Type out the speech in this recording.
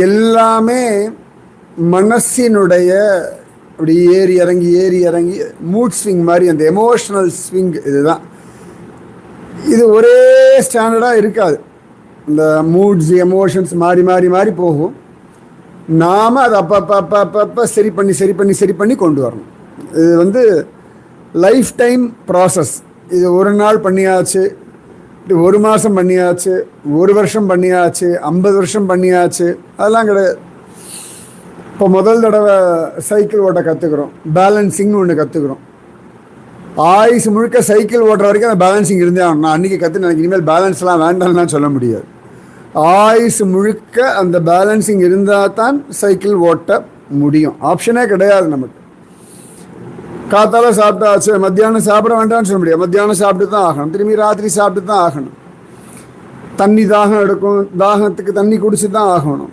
எல்லாமே மனசினுடைய அப்படி ஏறி இறங்கி மூட் ஸ்விங் மாதிரி அந்த எமோஷனல் ஸ்விங் இதுதான். இது ஒரே ஸ்டாண்டர்டாக இருக்காது. இந்த மூட்ஸ் எமோஷன்ஸ் மாறி மாறி மாறி போகும். நாம் அதை அப்பப்போ சரி பண்ணி கொண்டு வரணும். இது லைஃப் டைம் ப்ராசஸ். இது ஒரு நாள் பண்ணியாச்சு, ஒரு மாதம் பண்ணியாச்சு, ஒரு வருஷம் பண்ணியாச்சு, 50 வருஷம் பண்ணியாச்சு, அதெல்லாம் கிடையாது. இப்போ முதல் தடவை சைக்கிள் ஓட்ட கற்றுக்குறோம், பேலன்சிங்னு ஒன்று கற்றுக்குறோம். ஆயுசு முழுக்க சைக்கிள் ஓட்டுற வரைக்கும் அந்த பேலன்சிங் இருந்தே ஆகணும். நான் அன்றைக்கி கற்று எனக்கு இனிமேல் பேலன்ஸ்லாம் வேண்டாம்லாம் சொல்ல முடியாது. ஆயுசு முழுக்க அந்த பேலன்சிங் இருந்தால் தான் சைக்கிள் ஓட்ட முடியும். ஆப்ஷனே கிடையாது நமக்கு. காத்தால சாப்பிட்டாச்சு, மத்தியானம் சாப்பிட வேண்டாம்னு சொல்ல முடியாது. மத்தியானம் சாப்பிட்டு தான் ஆகணும், திரும்பி ராத்திரி சாப்பிட்டு தான் ஆகணும். தண்ணி தாகம் எடுக்கும், தாகத்துக்கு தண்ணி குடிச்சு தான் ஆகணும்.